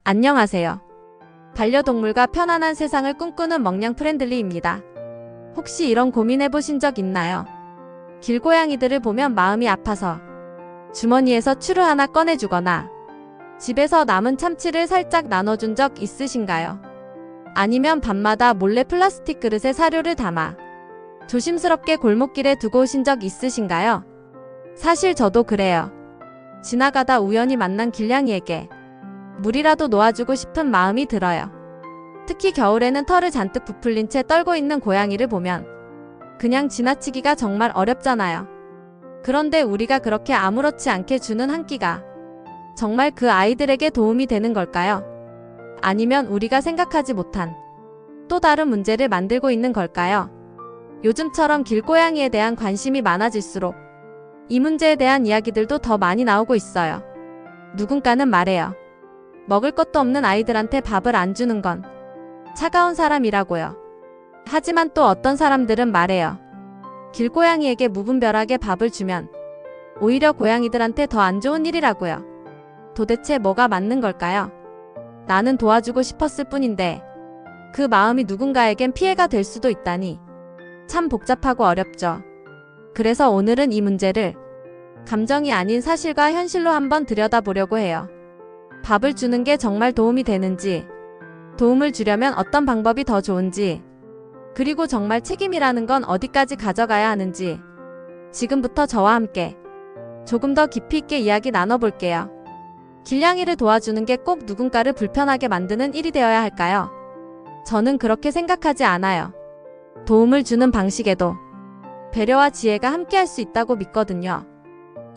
안녕하세요. 반려동물과 편안한 세상을 꿈꾸는 멍냥 프렌들리입니다. 혹시 이런 고민해보신 적 있나요? 길고양이들을 보면 마음이 아파서 주머니에서 추루 하나 꺼내주거나 집에서 남은 참치를 살짝 나눠준 적 있으신가요? 아니면 밤마다 몰래 플라스틱 그릇에 사료를 담아 조심스럽게 골목길에 두고 오신 적 있으신가요? 사실 저도 그래요. 지나가다 우연히 만난 길냥이에게 물이라도 놓아주고 싶은 마음이 들어요. 특히 겨울에는 털을 잔뜩 부풀린 채 떨고 있는 고양이를 보면 그냥 지나치기가 정말 어렵잖아요. 그런데 우리가 그렇게 아무렇지 않게 주는 한 끼가 정말 그 아이들에게 도움이 되는 걸까요? 아니면 우리가 생각하지 못한 또 다른 문제를 만들고 있는 걸까요? 요즘처럼 길고양이에 대한 관심이 많아질수록 이 문제에 대한 이야기들도 더 많이 나오고 있어요. 누군가는 말해요. 먹을 것도 없는 아이들한테 밥을 안 주는 건 차가운 사람이라고요. 하지만 또 어떤 사람들은 말해요. 길고양이에게 무분별하게 밥을 주면 오히려 고양이들한테 더 안 좋은 일이라고요. 도대체 뭐가 맞는 걸까요? 나는 도와주고 싶었을 뿐인데 그 마음이 누군가에겐 피해가 될 수도 있다니 참 복잡하고 어렵죠. 그래서 오늘은 이 문제를 감정이 아닌 사실과 현실로 한번 들여다보려고 해요. 밥을 주는 게 정말 도움이 되는지, 도움을 주려면 어떤 방법이 더 좋은지, 그리고 정말 책임이라는 건 어디까지 가져가야 하는지 지금부터 저와 함께 조금 더 깊이 있게 이야기 나눠볼게요. 길냥이를 도와주는 게 꼭 누군가를 불편하게 만드는 일이 되어야 할까요? 저는 그렇게 생각하지 않아요. 도움을 주는 방식에도 배려와 지혜가 함께할 수 있다고 믿거든요.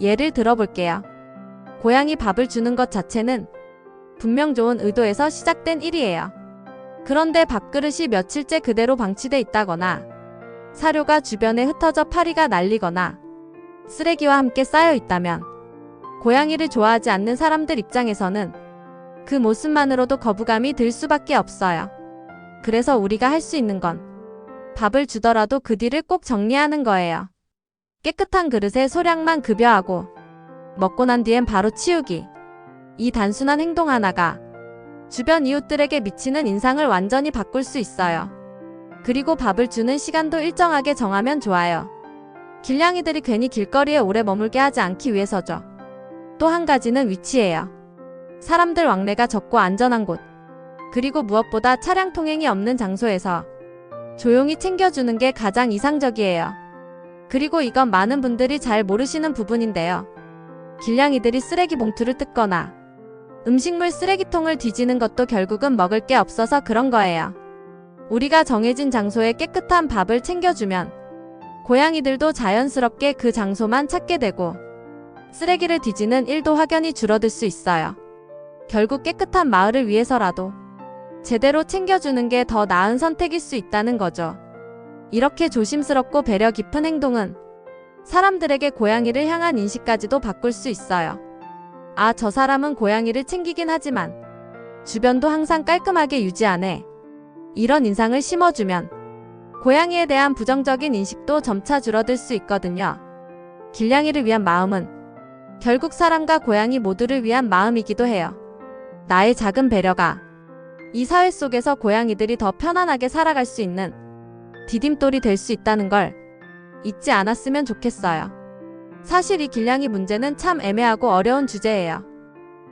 예를 들어볼게요. 고양이 밥을 주는 것 자체는 분명 좋은 의도에서 시작된 일이에요. 그런데 밥그릇이 며칠째 그대로 방치돼 있다거나 사료가 주변에 흩어져 파리가 날리거나 쓰레기와 함께 쌓여 있다면 고양이를 좋아하지 않는 사람들 입장에서는 그 모습만으로도 거부감이 들 수밖에 없어요. 그래서 우리가 할 수 있는 건 밥을 주더라도 그 뒤를 꼭 정리하는 거예요. 깨끗한 그릇에 소량만 급여하고 먹고 난 뒤엔 바로 치우기. 이 단순한 행동 하나가 주변 이웃들에게 미치는 인상을 완전히 바꿀 수 있어요. 그리고 밥을 주는 시간도 일정하게 정하면 좋아요. 길냥이들이 괜히 길거리에 오래 머물게 하지 않기 위해서죠. 또 한 가지는 위치예요. 사람들 왕래가 적고 안전한 곳, 그리고 무엇보다 차량 통행이 없는 장소에서 조용히 챙겨주는 게 가장 이상적이에요. 그리고 이건 많은 분들이 잘 모르시는 부분인데요. 길냥이들이 쓰레기 봉투를 뜯거나 음식물 쓰레기통을 뒤지는 것도 결국은 먹을 게 없어서 그런 거예요. 우리가 정해진 장소에 깨끗한 밥을 챙겨주면 고양이들도 자연스럽게 그 장소만 찾게 되고 쓰레기를 뒤지는 일도 확연히 줄어들 수 있어요. 결국 깨끗한 마을을 위해서라도 제대로 챙겨주는 게 더 나은 선택일 수 있다는 거죠. 이렇게 조심스럽고 배려 깊은 행동은 사람들에게 고양이를 향한 인식까지도 바꿀 수 있어요. 아, 저 사람은 고양이를 챙기긴 하지만 주변도 항상 깔끔하게 유지하네. 이런 인상을 심어주면 고양이에 대한 부정적인 인식도 점차 줄어들 수 있거든요. 길냥이를 위한 마음은 결국 사람과 고양이 모두를 위한 마음이기도 해요. 나의 작은 배려가 이 사회 속에서 고양이들이 더 편안하게 살아갈 수 있는 디딤돌이 될 수 있다는 걸 잊지 않았으면 좋겠어요. 사실 이 길냥이 문제는 참 애매하고 어려운 주제예요.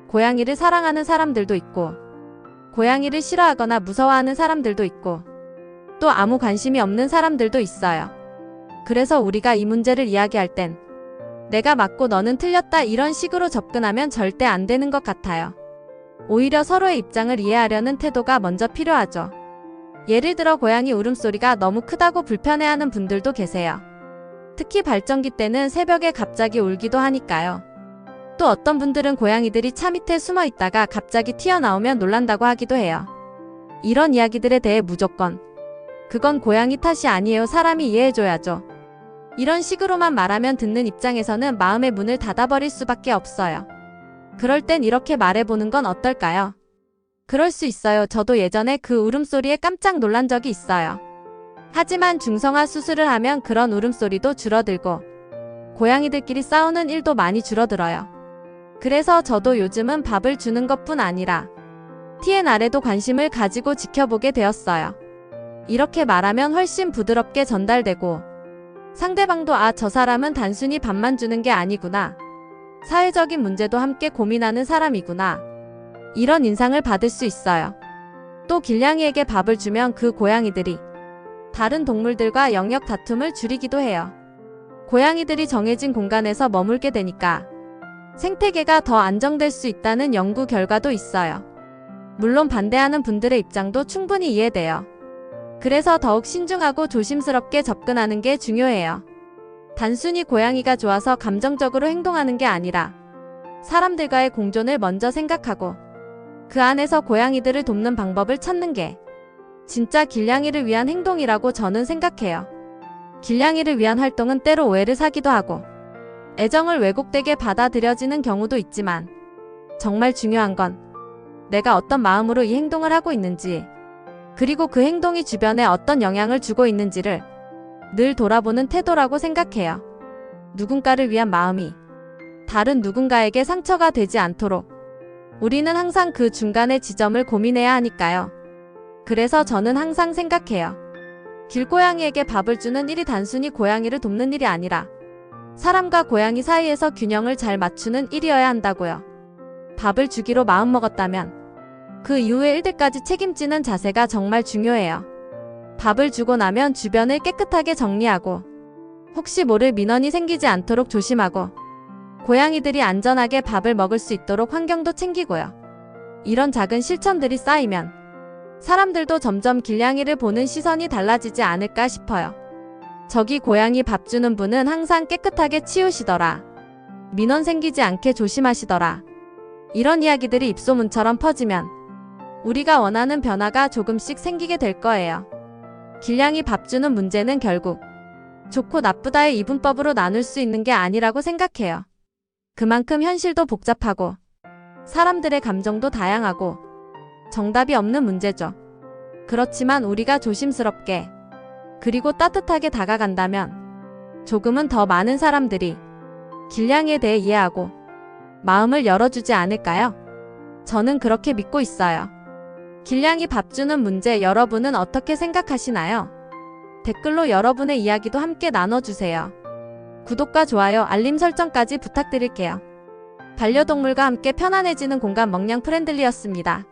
고양이를 사랑하는 사람들도 있고 고양이를 싫어하거나 무서워하는 사람들도 있고 또 아무 관심이 없는 사람들도 있어요. 그래서 우리가 이 문제를 이야기할 땐 내가 맞고 너는 틀렸다 이런 식으로 접근하면 절대 안 되는 것 같아요. 오히려 서로의 입장을 이해하려는 태도가 먼저 필요하죠. 예를 들어 고양이 울음소리가 너무 크다고 불편해하는 분들도 계세요. 특히 발전기 때는 새벽에 갑자기 울기도 하니까요. 또 어떤 분들은 고양이들이 차 밑에 숨어 있다가 갑자기 튀어나오면 놀란다고 하기도 해요. 이런 이야기들에 대해 무조건 그건 고양이 탓이 아니에요, 사람이 이해해줘야죠, 이런 식으로만 말하면 듣는 입장에서는 마음의 문을 닫아버릴 수밖에 없어요. 그럴 땐 이렇게 말해보는 건 어떨까요? 그럴 수 있어요. 저도 예전에 그 울음소리에 깜짝 놀란 적이 있어요. 하지만 중성화 수술을 하면 그런 울음소리도 줄어들고 고양이들끼리 싸우는 일도 많이 줄어들어요. 그래서 저도 요즘은 밥을 주는 것뿐 아니라 TNR에도 관심을 가지고 지켜보게 되었어요. 이렇게 말하면 훨씬 부드럽게 전달되고 상대방도 저 사람은 단순히 밥만 주는 게 아니구나. 사회적인 문제도 함께 고민하는 사람이구나. 이런 인상을 받을 수 있어요. 또 길냥이에게 밥을 주면 그 고양이들이 다른 동물들과 영역 다툼을 줄이기도 해요. 고양이들이 정해진 공간에서 머물게 되니까 생태계가 더 안정될 수 있다는 연구 결과도 있어요. 물론 반대하는 분들의 입장도 충분히 이해돼요. 그래서 더욱 신중하고 조심스럽게 접근하는 게 중요해요. 단순히 고양이가 좋아서 감정적으로 행동하는 게 아니라 사람들과의 공존을 먼저 생각하고 그 안에서 고양이들을 돕는 방법을 찾는 게 진짜 길냥이를 위한 행동이라고 저는 생각해요. 길냥이를 위한 활동은 때로 오해를 사기도 하고 애정을 왜곡되게 받아들여지는 경우도 있지만 정말 중요한 건 내가 어떤 마음으로 이 행동을 하고 있는지 그리고 그 행동이 주변에 어떤 영향을 주고 있는지를 늘 돌아보는 태도라고 생각해요. 누군가를 위한 마음이 다른 누군가에게 상처가 되지 않도록 우리는 항상 그 중간의 지점을 고민해야 하니까요. 그래서 저는 항상 생각해요. 길고양이에게 밥을 주는 일이 단순히 고양이를 돕는 일이 아니라 사람과 고양이 사이에서 균형을 잘 맞추는 일이어야 한다고요. 밥을 주기로 마음먹었다면 그 이후의 일들까지 책임지는 자세가 정말 중요해요. 밥을 주고 나면 주변을 깨끗하게 정리하고 혹시 모를 민원이 생기지 않도록 조심하고 고양이들이 안전하게 밥을 먹을 수 있도록 환경도 챙기고요. 이런 작은 실천들이 쌓이면 사람들도 점점 길냥이를 보는 시선이 달라지지 않을까 싶어요. 저기 고양이 밥 주는 분은 항상 깨끗하게 치우시더라. 민원 생기지 않게 조심하시더라. 이런 이야기들이 입소문처럼 퍼지면 우리가 원하는 변화가 조금씩 생기게 될 거예요. 길냥이 밥 주는 문제는 결국 좋고 나쁘다의 이분법으로 나눌 수 있는 게 아니라고 생각해요. 그만큼 현실도 복잡하고 사람들의 감정도 다양하고 정답이 없는 문제죠. 그렇지만 우리가 조심스럽게 그리고 따뜻하게 다가간다면 조금은 더 많은 사람들이 길냥이에 대해 이해하고 마음을 열어주지 않을까요? 저는 그렇게 믿고 있어요. 길냥이 밥 주는 문제 여러분은 어떻게 생각하시나요? 댓글로 여러분의 이야기도 함께 나눠주세요. 구독과 좋아요, 알림 설정까지 부탁드릴게요. 반려동물과 함께 편안해지는 공간 멍냥 프렌들리였습니다.